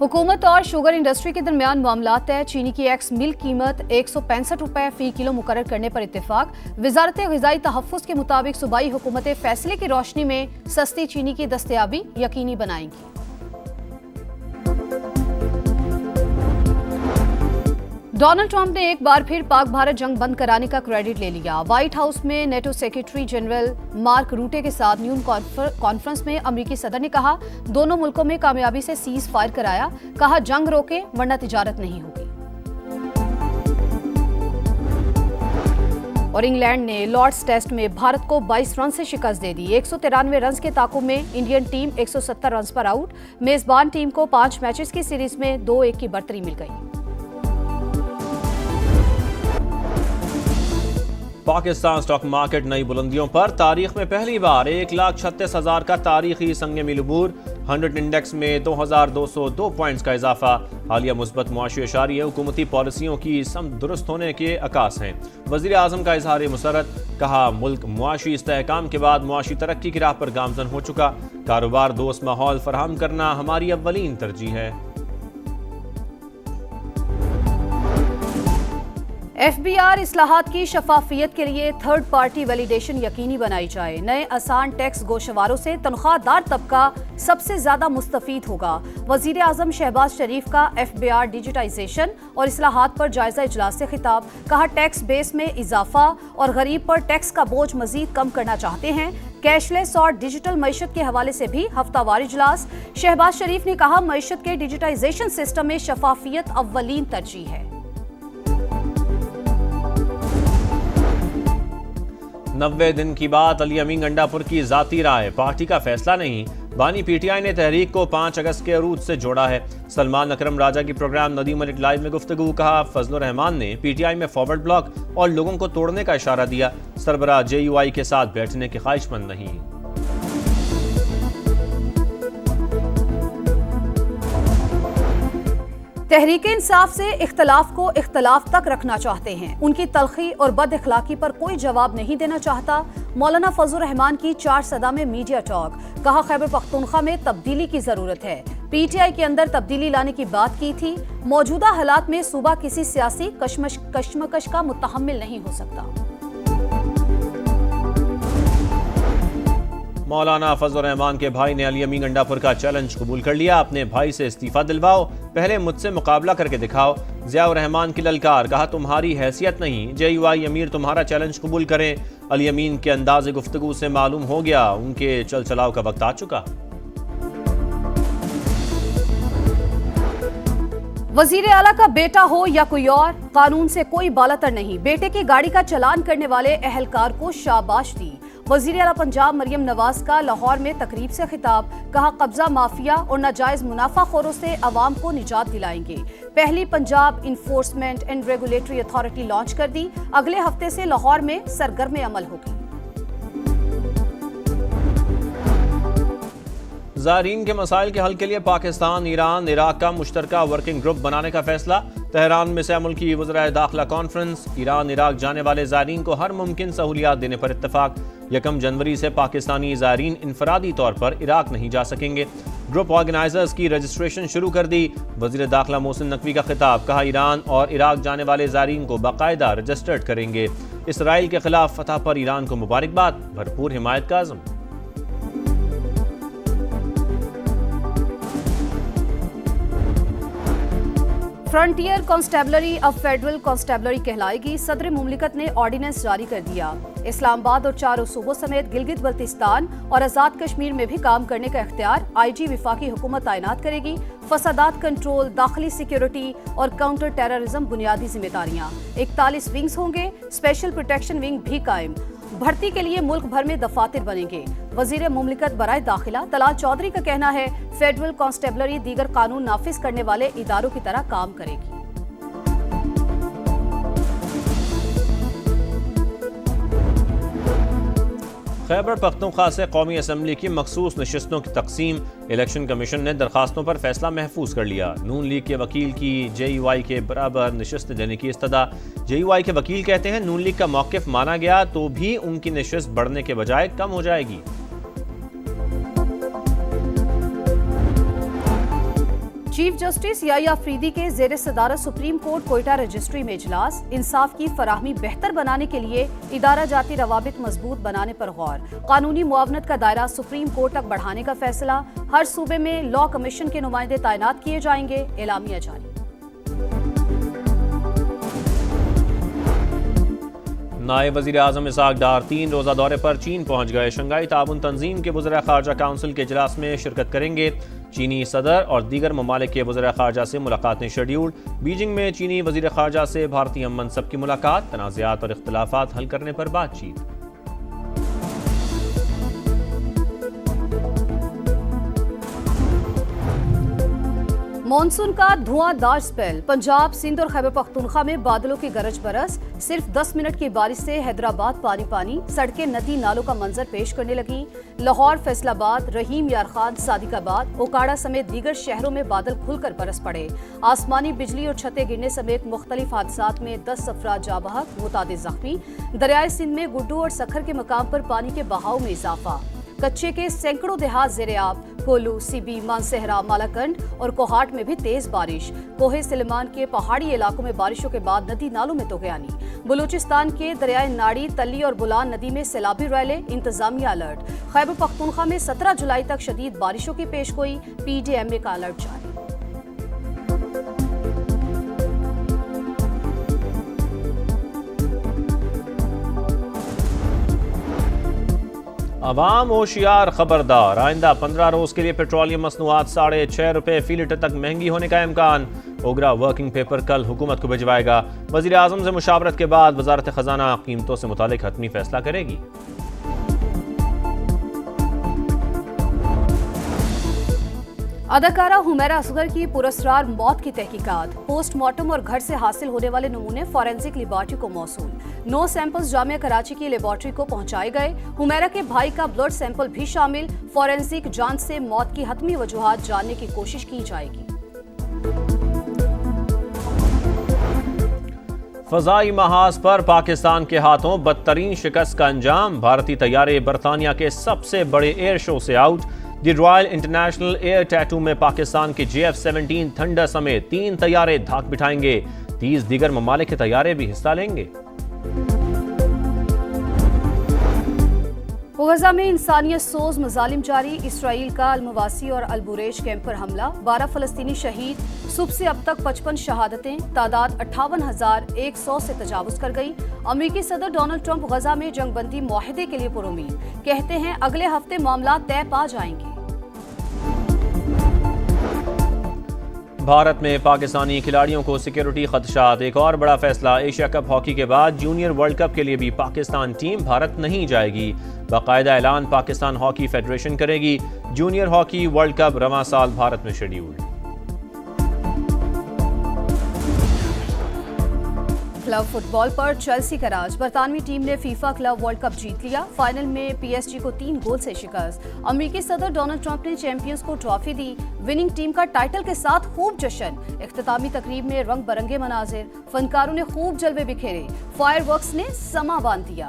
हुकूमत और sugar industry के दरमियान मामला तय। चीनी की एक्स मिल्क कीमत 165 रुपए फी किलो मुकर्रर करने पर इत्तेफाक। वजारत ग़िज़ाई तहफ़्फ़ुज़ के मुताबिक सूबाई हुकूमतें फैसले की रोशनी में सस्ती चीनी की दस्तयाबी यकीनी बनाएंगी। डोनाल्ड ट्रंप ने एक बार फिर पाक भारत जंग बंद कराने का क्रेडिट ले लिया। व्हाइट हाउस में नेटो सेक्रेटरी जनरल मार्क रूटे के साथ न्यूज़ कॉन्फ्रेंस में अमेरिकी सदर ने कहा, दोनों मुल्कों में कामयाबी से सीज फायर कराया। कहा, जंग रोके वरना तिजारत नहीं होगी। और इंग्लैंड ने लॉर्ड्स टेस्ट में भारत को 22 रन से शिकस्त दे दी। 193 रन के ताकुब में इंडियन टीम 170 रन पर आउट। मेजबान टीम को 5 मैचेस की सीरीज में 2-1 की बढ़तरी मिल गई। पाकिस्तान स्टॉक मार्केट नई बुलंदियों पर। तारीख में पहली बार 1,36,000 का तारीखी संग मिल अबूर। 100 इंडेक्स में 2,202 पॉइंट्स का इजाफा। हालिया मुस्बत मुआशी इशारे हुकूमती पॉलिसियों की सम दुरुस्त होने के अकास हैं। वज़ीर आज़म का इजहार मुसरत। कहा, मुल्क मुआशी इस्तेहकाम के बाद मुआशी तरक्की की राह पर गामजन हो चुका। कारोबार दोस्त माहौल फराहम करना हमारी अव्वलीन तरजीह है। FBR इस्लाहात की शफाफियत के लिए थर्ड पार्टी वैलिडेशन यकीनी बनाई जाए। नए आसान टैक्स गोशवारों से तनख्वाहदार तबका सबसे ज्यादा मुस्तफीद होगा। वजीर आजम शहबाज शरीफ का FBR डिजिटाइजेशन और इस्लाहात पर जायजा इजलास से खिताब। कहा, टैक्स बेस में इजाफा और गरीब पर टैक्स का बोझ मजीद कम करना चाहते हैं। कैशलेस और डिजिटल मईशत के हवाले से भी हफ्तावार इजलास। शहबाज शरीफ ने कहा, मईशत के डिजिटाइजेशन सिस्टम में शफाफियत अव्वलीन तरजीह है। 90 दिन की बात। अली अमीन गंडापुर की जाती राय, पार्टी का फैसला नहीं। बानी PTI ने तहरीक को 5 अगस्त के अरूज से जोड़ा है। सलमान अकरम राजा की प्रोग्राम नदीम मलिक लाइव में गुफ्तगू। कहा, फजलुर रहमान ने PTI में फॉरवर्ड ब्लॉक और लोगों को तोड़ने का इशारा दिया। सरबराह JUI के साथ बैठने की ख्वाहिशमंद नहीं। तहरीक इंसाफ से इख्तलाफ को इख्तलाफ तक रखना चाहते हैं। उनकी तलखी और बद इखलाकी पर कोई जवाब नहीं देना चाहता। मौलाना फजलुर रहमान की 4 सदा में मीडिया टॉक। कहा, खैबर पख्तूनख्वा में तब्दीली की जरूरत है। PTI के अंदर तब्दीली लाने की बात की थी। मौजूदा हालात में सूबा किसी सियासी कशमकश का मुतहम्मिल नहीं हो सकता। मौलाना फजलुर रहमान के भाई ने अली अमीन गंडापुर का चैलेंज कबूल कर लिया। अपने भाई से इस्तीफा दिलवाओ, पहले मुझसे मुकाबला करके दिखाओ। ज़ियाउर रहमान की ललकार। कहा, तुम्हारी हैसियत नहीं, JUI अमीर तुम्हारा चैलेंज कबूल करें। अली अमीन के अंदाज़े गुफ्तगू से मालूम हो गया उनके चल चलाव का वक्त आ चुका। वजीर आला का बेटा हो या कोई और, कानून से कोई बालातर नहीं। बेटे की गाड़ी का चलान करने वाले अहलकार को शाबाश दी। वजीर आला पंजाब मरियम नवाज का लाहौर में तकरीब से खिताब। कहा, कब्जा माफिया और नाजायज मुनाफाखोरों से अवाम को निजात दिलाएंगे। पहली Punjab enforcement and regulatory authority launch कर दी। अगले हफ्ते से लाहौर में सरगर्म अमल होगी। ज़ायरीन के मसाइल के हल के लिए पाकिस्तान, ईरान, इराक का मुश्तरका वर्किंग ग्रुप बनाने का फैसला। तेहरान में से मुल्की वज़राए दाखिला कॉन्फ्रेंस। ईरान इराक जाने वाले ज़ायरीन को हर मुमकिन सहूलियात देने पर इत्तफाक। 1 जनवरी से पाकिस्तानी ज़ायरीन इनफरादी तौर पर इराक नहीं जा सकेंगे। ग्रुप ऑर्गेनाइजर्स की रजिस्ट्रेशन शुरू कर दी। वज़ीर दाखिला मोहसिन नकवी का खिताब। कहा, ईरान और इराक जाने वाले ज़ायरीन को बाकायदा रजिस्टर्ड करेंगे। इसराइल के खिलाफ फतह पर ईरान को मुबारकबाद, भरपूर हिमायत का आज़म। फ्रंटियर कांस्टेबलरी अब फेडरल कांस्टेबलरी कहलाएगी। सदर मुमलिकत ने ऑर्डिनेंस जारी कर दिया। इस्लामाबाद और 4 सूबों समेत गिलगित बल्तिस्तान और आज़ाद कश्मीर में भी काम करने का इख्तियार IG विफाकी हुकूमत तैनात करेगी। फसादात कंट्रोल, दाखिली सिक्योरिटी और काउंटर टेररिज्म बुनियादी जिम्मेदारियां। 41 विंग्स होंगे। स्पेशल प्रोटेक्शन विंग भी कायम। भर्ती के लिए मुल्क भर में दफातर बनेंगे। वजीर मुमलिकत बराए दाखिला तलाल चौधरी का कहना है, फेडरल कांस्टेबलरी दीगर कानून नाफिज करने वाले इदारों की तरह काम करेगी। खैबर पख्तूनख्वा से कौमी असम्बली की मखसूस नशिस्तों की तकसीम। इलेक्शन कमीशन ने दरखास्तों पर फैसला महफूज कर लिया। नून लीग के वकील की JUI के बराबर नशिस्त देने की इस्तदा। JUI के वकील कहते हैं, नून लीग का मौक़िफ़ माना गया तो भी उनकी नशिस्त बढ़ने के बजाय कम हो जाएगी। चीफ जस्टिस याह्या अफरीदी के ज़ेर सदारत सुप्रीम कोर्ट कोयटा रजिस्ट्री में इजलास, इंसाफ की फराहमी बेहतर बनाने के लिए इदारा जाती रवाबित मजबूत बनाने पर गौर, कानूनी मुआवनत का दायरा सुप्रीम कोर्ट तक बढ़ाने का फैसला, हर सूबे में लॉ कमीशन के नुमाइंदे तैनात किए जाएंगे, एलामिया जारी। नायब वज़ीर आज़म इसहाक डार 3 रोज़ा दौरे पर चीन पहुंच गए। शंघाई ताउन तंजीम के वज़ीर ख़ारजा काउंसिल के इजलास में शिरकत करेंगे। चीनी सदर और दीगर ममालिक के वज़ीर ख़ारजा से मुलाकातें शेड्यूल्ड। बीजिंग में चीनी वज़ीर ख़ारजा से भारतीय मनसब की मुलाकात, तनाज़ात और इख्तिलाफ़ात हल करने पर बातचीत। मॉनसून का धुआंधार स्पेल, पंजाब, सिंध और खैबर पख्तूनख्वा में बादलों की गरज बरस, सिर्फ 10 मिनट की बारिश से हैदराबाद पानी पानी, सड़कें नदी नालों का मंजर पेश करने लगी। लाहौर, फैसलाबाद, रहीम यार खान, सादिकाबाद, ओकाड़ा समेत दीगर शहरों में बादल खुलकर बरस पड़े। आसमानी बिजली और छतें गिरने समेत मुख्तलिफ हादसात में 10 अफराद जाँ बहक, मुतादिद जख्मी। दरियाए सिंध में गुड्डू और सखर के मकाम पर पानी के बहाव में इजाफा। कच्चे के सैकड़ों देहात ज़ेरे-आब, कोलू, सीबी, मानसहरा, मालाकंड और कोहाट में भी तेज बारिश। कोहे सिलेमान के पहाड़ी इलाकों में बारिशों के बाद नदी नालों में तोगयानी। बलूचिस्तान के दरियाए नाड़ी, तल्ली और बुलान नदी में सैलाबी रैले, इंतजामिया अलर्ट। खैबर पख्तूनख्वा में 17 जुलाई तक शदीद बारिशों की पेशगोई, PDMA का अलर्ट जारी। अवाम होशियार खबरदार, आइंदा 15 रोज के लिए पेट्रोलियम मसनूआत ₹6.5 रुपये फी लीटर तक महंगी होने का इम्कान। ओगरा वर्किंग पेपर कल हुकूमत को भिजवाएगा। वज़ीर आज़म से मुशावरत के बाद वजारत खजाना कीमतों से मुतालिक हतमी फैसला करेगी। अदाकारा हुमैरा असगर की पुरस्कार मौत की तहकीकात, पोस्टमार्टम और घर से हासिल होने वाले नमूने फॉरेंसिक लेबॉर्ट्री को मौसूल। 9 सैंपल्स जामिया कराची की लेबॉर्ट्री को पहुंचाए गए। हुमैरा के भाई का ब्लड सैंपल भी शामिल। फॉरेंसिक जांच से मौत की हतमी वजूहात जानने की कोशिश की जाएगी। फजाई महाज पर पाकिस्तान के हाथों बदतरीन शिकस्त का अंजाम। भारतीय तैयारे बरतानिया के सबसे बड़े एयर शो से आउट। दी रॉयल इंटरनेशनल एयर टैटू में पाकिस्तान के JF-17 थंडर समेत 3 तैयारे धाक बिठाएंगे। 30 दीगर ममालिक के तैयारे भी हिस्सा लेंगे। गजा में इंसानियत सोज मजालिम जारी। इसराइल का अलमवासी और अलबुरेज कैंप पर हमला, 12 फलस्तीनी शहीद। सुबह से अब तक 55 शहादतें, तादाद 58,100 से तजावुज कर गई। अमेरिकी सदर डोनाल्ड ट्रंप गजा में जंगबंदी मुआहदे के लिए पुरुमीद, कहते हैं अगले हफ्ते मामला तय पा जाएंगे। भारत में पाकिस्तानी खिलाड़ियों को सिक्योरिटी खदशात, एक और बड़ा फैसला। एशिया कप हॉकी के बाद जूनियर वर्ल्ड कप के लिए भी पाकिस्तान टीम भारत नहीं जाएगी। बाकायदा ऐलान पाकिस्तान हॉकी फेडरेशन करेगी। जूनियर हॉकी वर्ल्ड कप रवां साल भारत में शेड्यूल्ड। क्लब फुटबॉल पर चेल्सी का राज, बरतानवी टीम ने फीफा क्लब वर्ल्ड कप जीत लिया। फाइनल में PSG को 3 गोल से शिकस्त। अमेरिकी सदर डोनाल्ड ट्रंप ने चैंपियंस को ट्रॉफी दी। विनिंग टीम का टाइटल के साथ खूब जश्न। इख्तितामी तकरीब में रंग बरंगे मनाजिर, फनकारों ने खूब जलवे बिखेरे। फायरवर्क्स ने समा बांध दिया।